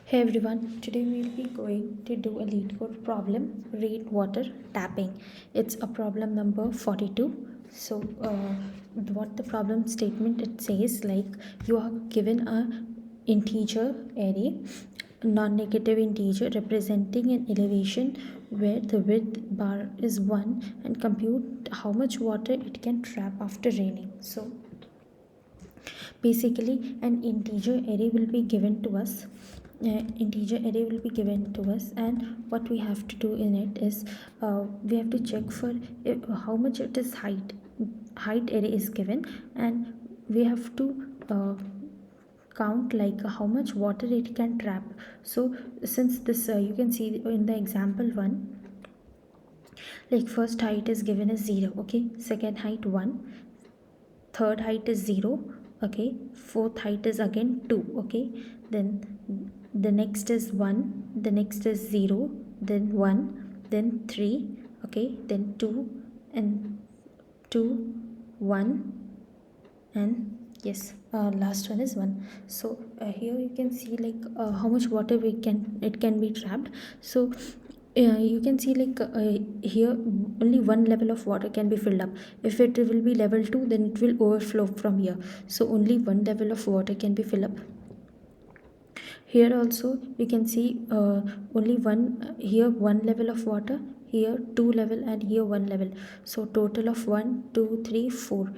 Hey everyone, today we'll be going to do a lead code problem, rate water tapping. It's a problem number 42. So, what the problem statement it says, like you are given a integer array, non-negative integer representing an elevation where the width bar is 1 and compute how much water it can trap after raining. So, basically an integer array will be given to us. And what we have to do in it is we have to check for how much it is height array is given, and we have to count like how much water it can trap. So since this you can see in the example one, like first height is given as 0, okay, second height 1, third height is 0, okay, fourth height is again 2, okay, then the next is 1, the next is 0, then 1, then 3, okay, then 2, and 2, 1, and yes, last one is 1. So here you can see like how much water it can be trapped. So you can see like here only one level of water can be filled up. If it will be level 2, then it will overflow from here, so only one level of water can be filled up. Here also you can see only one, here one level of water, here two level, and here one level. So total of 1 2 3 4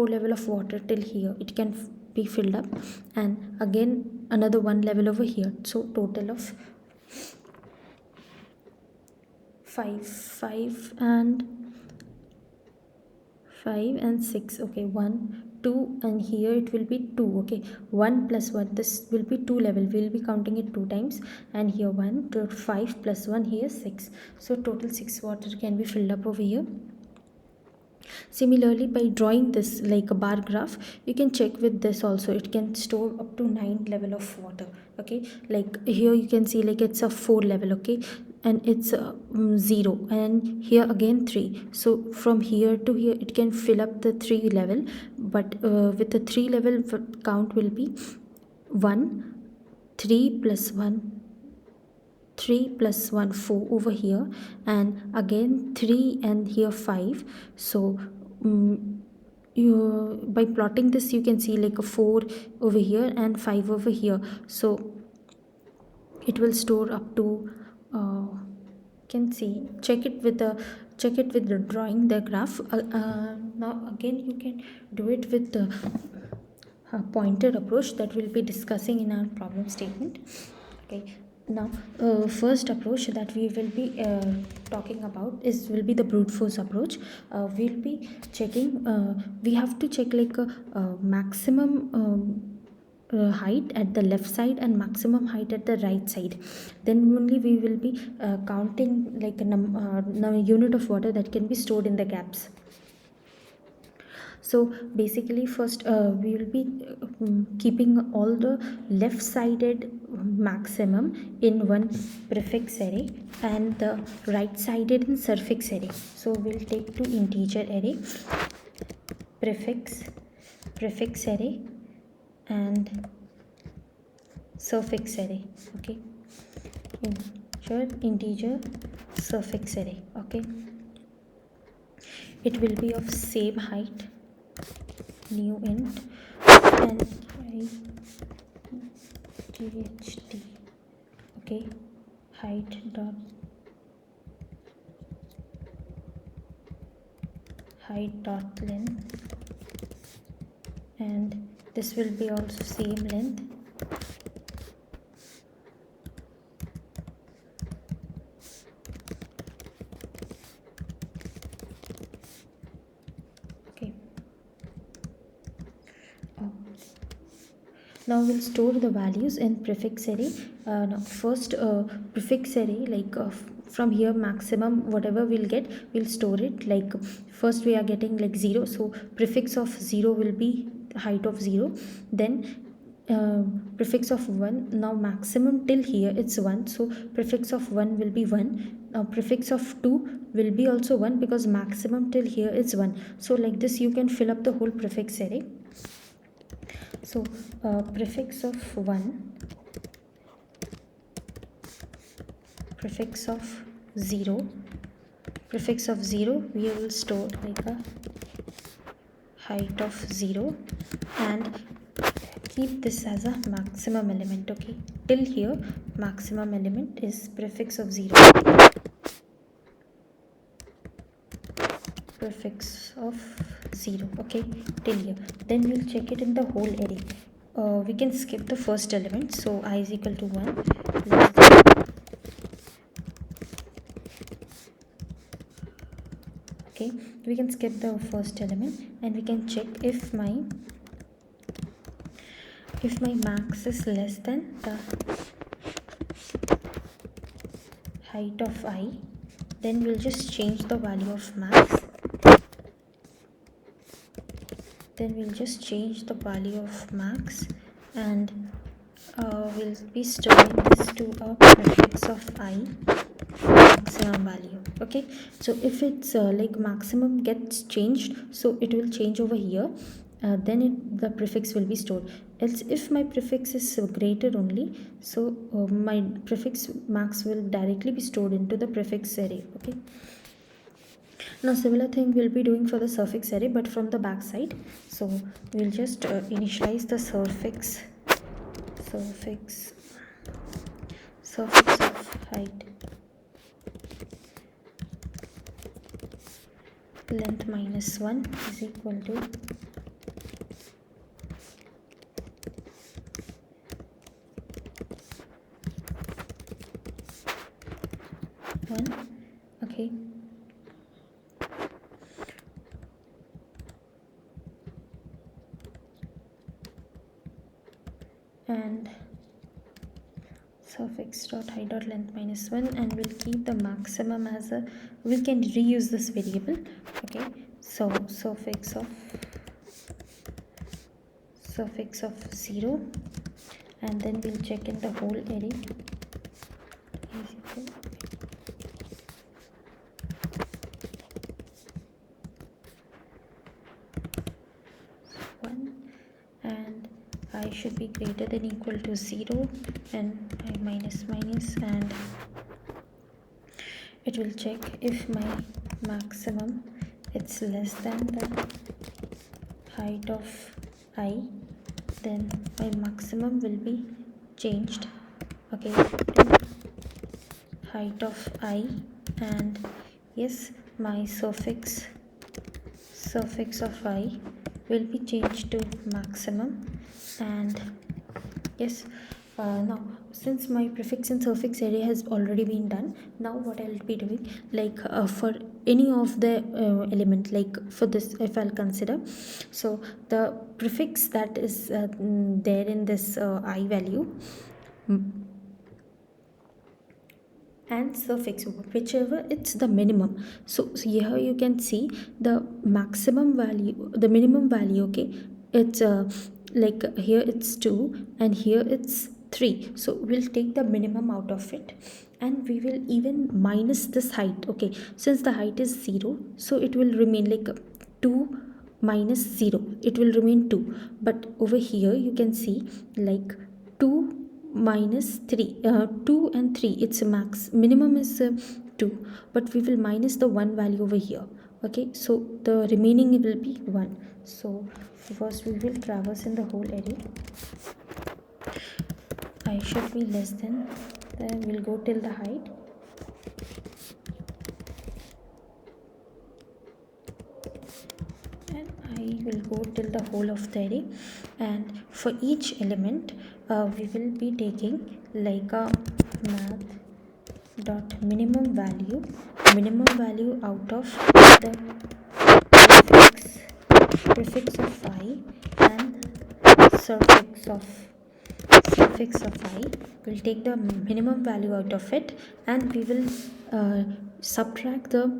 level of water till here it can be filled up, and again another one level over here. So total of 5 and 6, okay, 1 2, and here it will be 2, okay, 1 plus 1, this will be 2 level, we'll be counting it 2 times, and here 1 to 5 plus 1, here 6. So total 6 water can be filled up over here. Similarly, by drawing this like a bar graph, you can check with this also, it can store up to 9 level of water, okay. Like here you can see like it's a 4 level, okay, and it's 0, and here again 3. So from here to here it can fill up the 3 level, but with the 3 level count will be 1 3 plus 1 3 plus 1 4 over here, and again 3, and here 5. So by plotting this you can see like a 4 over here and 5 over here. So it will store up to can see, check it with the drawing the graph. Now again you can do it with the pointed approach that we'll be discussing in our problem statement. Okay, now first approach that we will be talking about will be the brute force approach. We'll be checking, we have to check like a maximum height at the left side and maximum height at the right side. Then only we will be counting like a unit of water that can be stored in the gaps. So basically first we will be keeping all the left sided maximum in one prefix array and the right sided in suffix array. So we'll take two integer array, prefix array and suffix array, okay, integer suffix array, okay. It will be of same height, new int, and tht, okay, height dot length, and this will be also same length, okay. Now we'll store the values in prefix array. Now first prefix array, like from here maximum whatever we'll get, we'll store it. Like first we are getting like 0, so prefix of 0 will be height of 0, then prefix of 1. Now maximum till here it's 1, so prefix of 1 will be 1. Now prefix of 2 will be also 1 because maximum till here is 1. So like this you can fill up the whole prefix array. So prefix of 1 prefix of 0 we will store like a height of 0 and keep this as a maximum element. Okay, till here maximum element is prefix of 0, prefix of 0. Okay, till here. Then we'll check it in the whole array. We can skip the first element, so I is equal to 1 less than. Okay, we can skip the first element and we can check if my max is less than the height of I, then we'll just change the value of max. Then we'll just change the value of max and we'll be storing this to a prefix of I, maximum value. Okay, so if it's like maximum gets changed, so it will change over here, then the prefix will be stored. Else if my prefix is greater only, so my prefix max will directly be stored into the prefix array. Okay, now similar thing we'll be doing for the suffix array, but from the back side. So we'll just initialize the suffix of height length minus 1 is equal to 1. Okay, and suffix dot height dot length minus 1, and we'll keep the maximum as a, we can reuse this variable. Okay, so suffix of 0, and then we'll check in the whole array is equal 1, and I should be greater than equal to 0 and I minus minus, and it will check if my maximum it's less than the height of I, then my maximum will be changed. Okay, to height of I, and yes, my suffix of I will be changed to maximum. And yes, now since my prefix and suffix array has already been done, now what I'll be doing, like for any of the element, like for this, if I'll consider, so the prefix that is there in this I value and suffix, whichever it's the minimum. So here you can see the maximum value, the minimum value. Okay, it's like here it's 2 and here it's 3, so we'll take the minimum out of it and we will even minus this height. Okay, since the height is 0, so it will remain like 2 minus 0, it will remain 2, but over here you can see like 2 minus 3, 2 and 3, it's a max, minimum is 2, but we will minus the 1 value over here. Okay, so the remaining will be 1. So first we will traverse in the whole array. I should be less than, then we'll go till the height, and I will go till the whole of the array, and for each element we will be taking like a math dot minimum value out of the prefix of I and suffix of I. We'll take the minimum value out of it and we will subtract the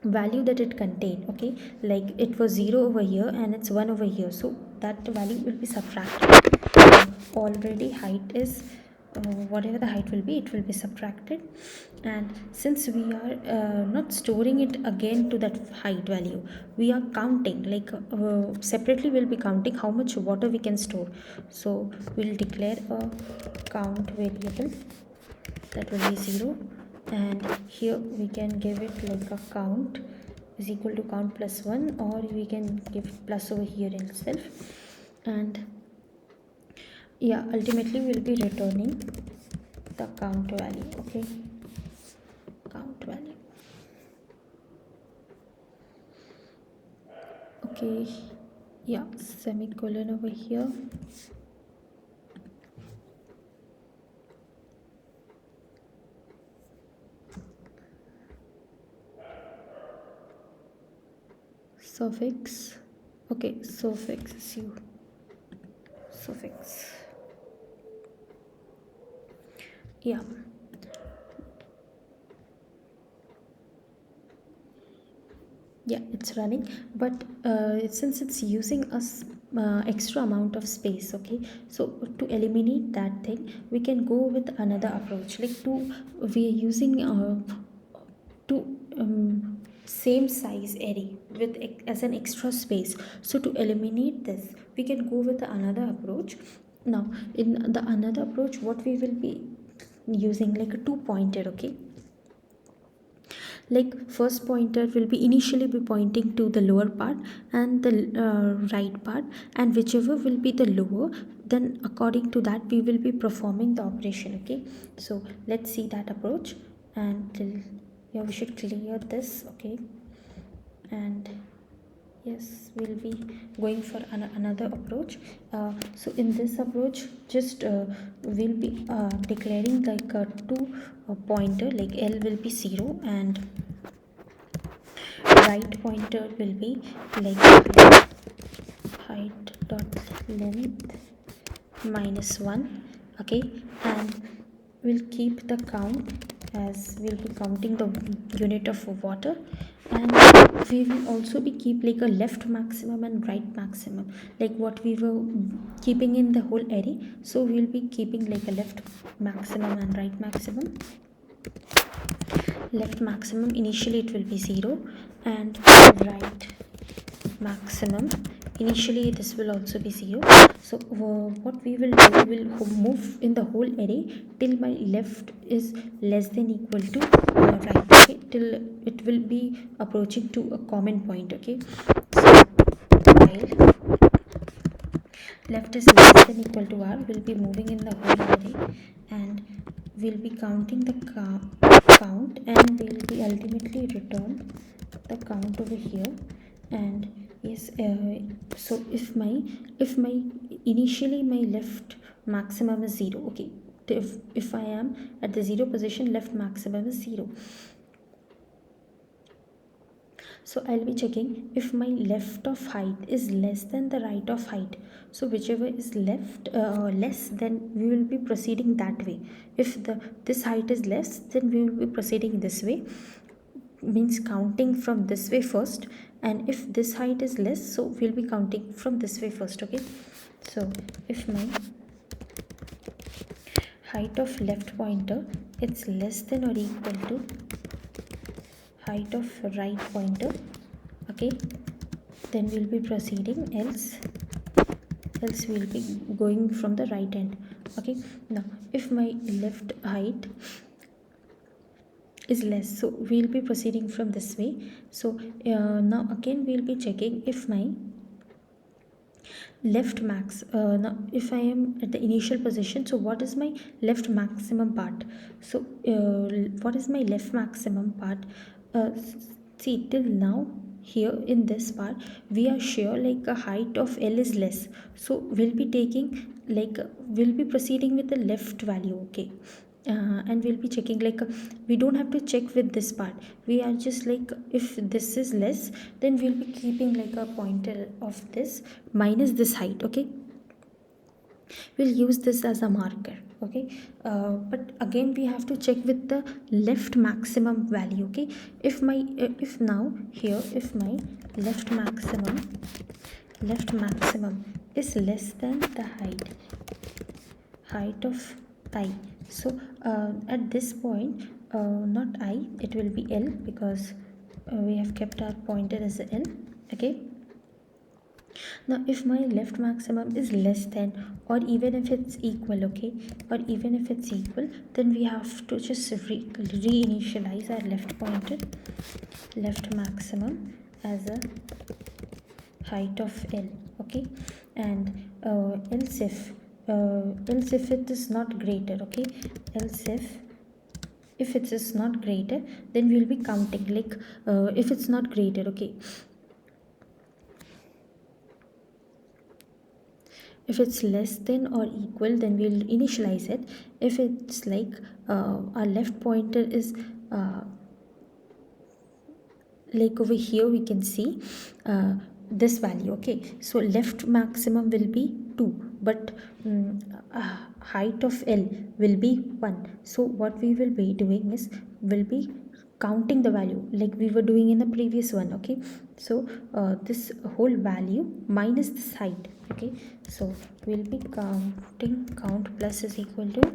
value that it contained. Okay, like it was 0 over here and it's 1 over here, so that value will be subtracted. Already height is whatever the height will be, it will be subtracted, and since we are not storing it again to that height value, we are counting, like separately we'll be counting how much water we can store. So we'll declare a count variable that will be 0, and here we can give it like a count is equal to count plus 1, or we can give plus over here itself. And yeah, ultimately we'll be returning the count value. Okay, count value. Okay, yeah, semicolon over here. Suffix. Okay, suffix suffix. Yeah, yeah, it's running, but since it's using us extra amount of space, okay, so to eliminate that thing we can go with another approach, like we are using two same size array with as an extra space. So to eliminate this we can go with another approach. Now in the another approach, what we will be using like a two pointer. Okay, like first pointer will be initially be pointing to the lower part and the right part, and whichever will be the lower, then according to that we will be performing the operation. Okay, so let's see that approach. And yeah, we should clear this. Okay, and yes, we'll be going for another approach. So in this approach, just we'll be declaring like a two pointer, like L will be 0 and right pointer will be like height dot length minus 1. Okay, and we'll keep the count as we'll be counting the unit of water, and we will also be keep like a left maximum and right maximum, like what we were keeping in the whole array. So we'll be keeping like a left maximum and right maximum. Left maximum initially it will be 0, and right maximum initially this will also be 0. So what we will do, we will move in the whole array till my left is less than equal to right. Okay, till it will be approaching to a common point. Okay, so while left is less than equal to r, we'll be moving in the whole array, and we'll be counting the count, and we'll be ultimately return the count over here. And yes, so if my initially my left maximum is 0. Okay, if I am at the 0 position, left maximum is 0. So I'll be checking if my left of height is less than the right of height. So whichever is left less, then we will be proceeding that way. If this height is less, then we will be proceeding this way, means counting from this way first. And if this height is less, so we'll be counting from this way first. Okay, so if my height of left pointer it's less than or equal to height of right pointer, okay, then we'll be proceeding, else we'll be going from the right end. Okay, now if my left height is less, so we'll be proceeding from this way. So now again we'll be checking if my left max, now if I am at the initial position, so what is my left maximum part? So what is my left maximum part? uh, See, till now here in this part we are sure like a height of L is less, so we'll be taking like we'll be proceeding with the left value. Okay, and we'll be checking like we don't have to check with this part, we are just like if this is less, then we'll be keeping like a pointer of this minus this height. Okay, we'll use this as a marker. Okay, but again we have to check with the left maximum value. Okay, if my if now here if my left maximum is less than the height of I, so at this point not I, it will be L, because we have kept our pointer as a L. Okay, Now if my left maximum is less than, or even if it's equal, okay, or even if it's equal, then we have to just reinitialize our left pointer, left maximum, as a height of L, okay. And else if it is not greater, okay, else if it is not greater, then we will be counting, like if it's not greater, okay, if it's less than or equal, then we'll initialize it. If it's like our left pointer is like over here, we can see this value, okay. So left maximum will be 2, but height of L will be 1. So what we will be doing is, will be counting the value like we were doing in the previous one, okay. So this whole value minus this height, okay. So we'll be counting, count plus is equal to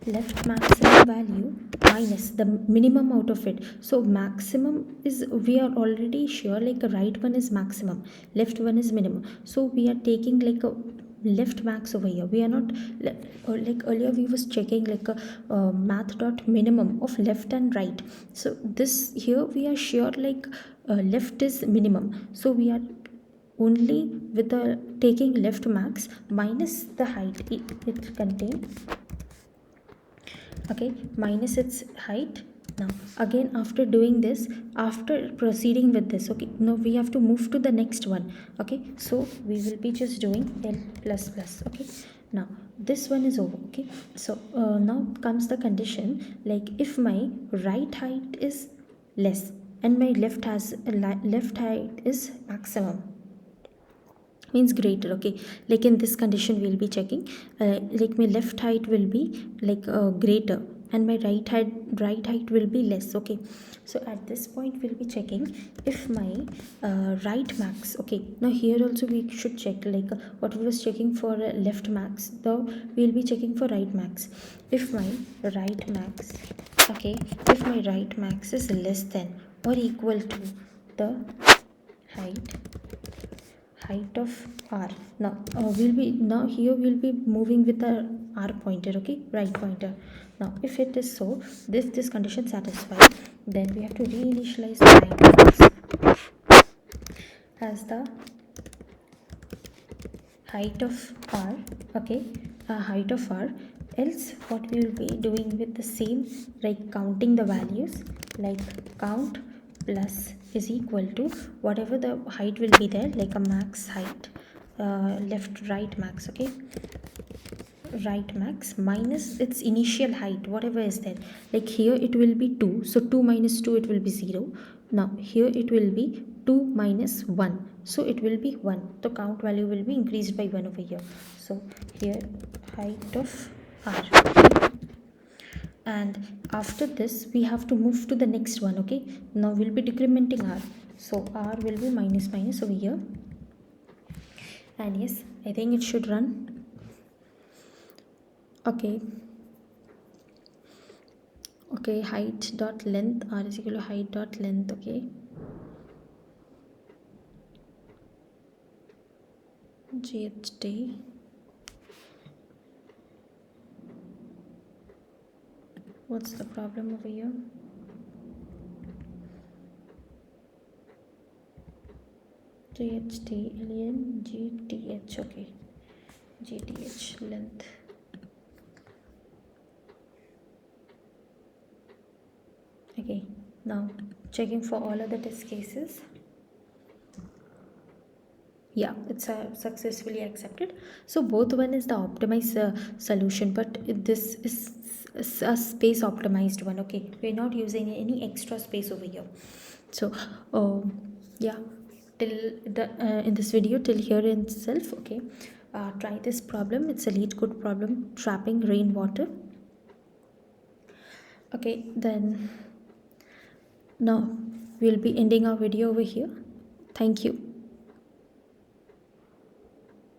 left maximum value minus the minimum out of it. So maximum is, we are already sure, like a right one is maximum, left one is minimum, so we are taking like a left max over here. We are not like earlier we was checking like a math dot minimum of left and right. So this here we are sure like left is minimum, so we are only with the taking left max minus the height it contains, okay, minus its height. Now again, after doing this, after proceeding with this, okay, now we have to move to the next one, okay. So we will be just doing L plus plus, okay. Now this one is over, okay. So now comes the condition, like if my right height is less and my left height is maximum, means greater, okay. Like in this condition we'll be checking like my left height will be like greater and my right height will be less, okay. So at this point we'll be checking if my right max, okay. Now here also we should check like what we was checking for left max, though we'll be checking for right max. If my right max, okay, if my right max is less than or equal to the height of R. Now we'll be moving with the R pointer, okay, right pointer. Now if it is so, this condition satisfied, then we have to reinitialize the height of X as the height of R, okay, height of R. Else what we will be doing with the same, like counting the values, like count plus is equal to whatever the height will be there, like a max height, left right max, okay, right max minus its initial height, whatever is there. Like here it will be 2, so 2 minus 2 it will be 0. Now here it will be 2 minus 1, so it will be 1. The count value will be increased by 1 over here. So here height of R, and after this we have to move to the next one, okay. Now we'll be decrementing R, so R will be minus minus over here, and yes, I think it should run, okay. Okay, height dot length, R is equal to height dot length, okay. GHT, what's the problem over here? GHT alien GTH, okay, GTH length. Okay, now checking for all of the test cases. Yeah, it's successfully accepted. So both one is the optimized solution, but this is a space optimized one, okay. We're not using any extra space over here. So yeah, till the in this video till here in itself, okay. Try this problem. It's a LeetCode problem, trapping rainwater, okay. Then now we'll be ending our video over here. Thank you.